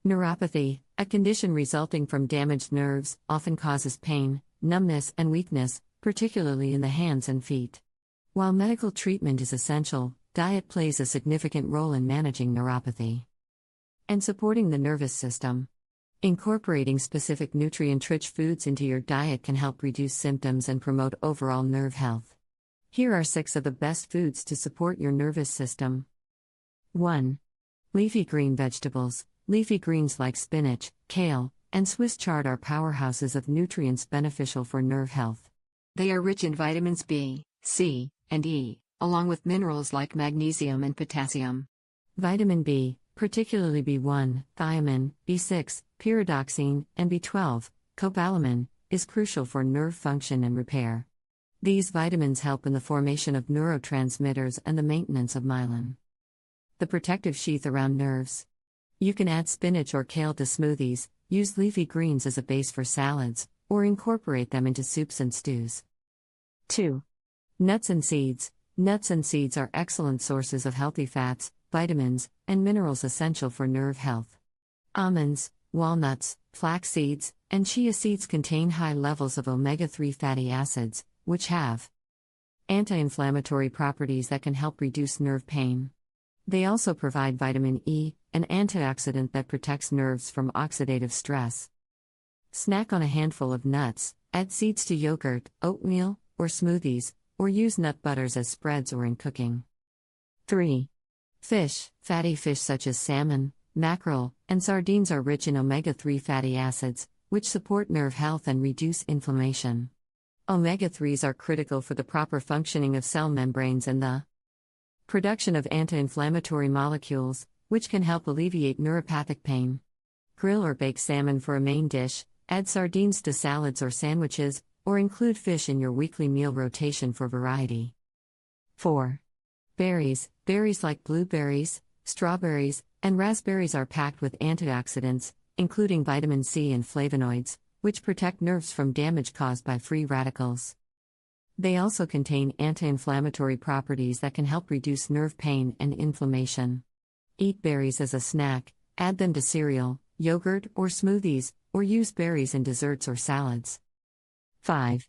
Neuropathy, a condition resulting from damaged nerves, often causes pain, numbness, and weakness, particularly in the hands and feet. While medical treatment is essential, diet plays a significant role in managing neuropathy and supporting the nervous system. Incorporating specific nutrient-rich foods into your diet can help reduce symptoms and promote overall nerve health. Here are 6 of the best foods to support your nervous system. 1. Leafy green vegetables. Leafy greens like spinach, kale, and Swiss chard are powerhouses of nutrients beneficial for nerve health. They are rich in vitamins B, C, and E, along with minerals like magnesium and potassium. Vitamin B, particularly B1, thiamine, B6, pyridoxine, and B12, cobalamin, is crucial for nerve function and repair. These vitamins help in the formation of neurotransmitters and the maintenance of myelin, the protective sheath around nerves. You can add spinach or kale to smoothies, use leafy greens as a base for salads, or incorporate them into soups and stews. 2. Nuts and seeds. Nuts and seeds are excellent sources of healthy fats, vitamins, and minerals essential for nerve health. Almonds, walnuts, flax seeds, and chia seeds contain high levels of omega-3 fatty acids, which have anti-inflammatory properties that can help reduce nerve pain. They also provide vitamin E, an antioxidant that protects nerves from oxidative stress. Snack on a handful of nuts, add seeds to yogurt, oatmeal, or smoothies, or use nut butters as spreads or in cooking. 3. Fish. Fatty fish such as salmon, mackerel, and sardines are rich in omega-3 fatty acids, which support nerve health and reduce inflammation. Omega-3s are critical for the proper functioning of cell membranes and the production of anti-inflammatory molecules, which can help alleviate neuropathic pain. Grill or bake salmon for a main dish, add sardines to salads or sandwiches, or include fish in your weekly meal rotation for variety. 4. Berries. Berries like blueberries, strawberries, and raspberries are packed with antioxidants, including vitamin C and flavonoids, which protect nerves from damage caused by free radicals. They also contain anti-inflammatory properties that can help reduce nerve pain and inflammation. Eat berries as a snack, add them to cereal, yogurt, or smoothies, or use berries in desserts or salads. 5.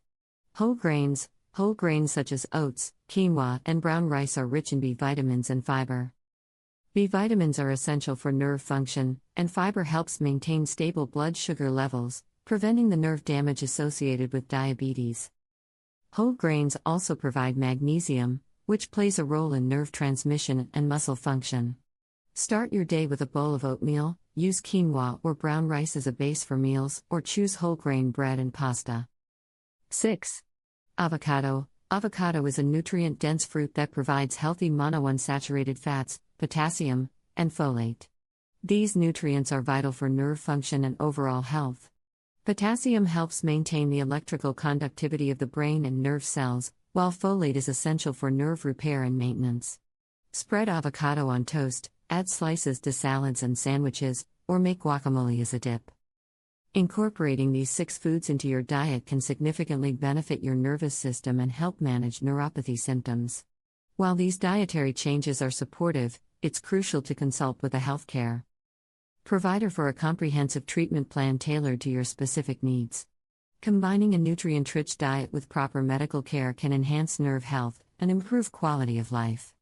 Whole grains. Whole grains such as oats, quinoa, and brown rice are rich in B vitamins and fiber. B vitamins are essential for nerve function, and fiber helps maintain stable blood sugar levels, preventing the nerve damage associated with diabetes. Whole grains also provide magnesium, which plays a role in nerve transmission and muscle function. Start your day with a bowl of oatmeal, use quinoa or brown rice as a base for meals, or choose whole grain bread and pasta. 6. Avocado. Avocado is a nutrient-dense fruit that provides healthy monounsaturated fats, potassium, and folate. These nutrients are vital for nerve function and overall health. Potassium helps maintain the electrical conductivity of the brain and nerve cells, while folate is essential for nerve repair and maintenance. Spread avocado on toast, add slices to salads and sandwiches, or make guacamole as a dip. Incorporating these 6 foods into your diet can significantly benefit your nervous system and help manage neuropathy symptoms. While these dietary changes are supportive, it's crucial to consult with a healthcare provider for a comprehensive treatment plan tailored to your specific needs. Combining a nutrient-rich diet with proper medical care can enhance nerve health and improve quality of life.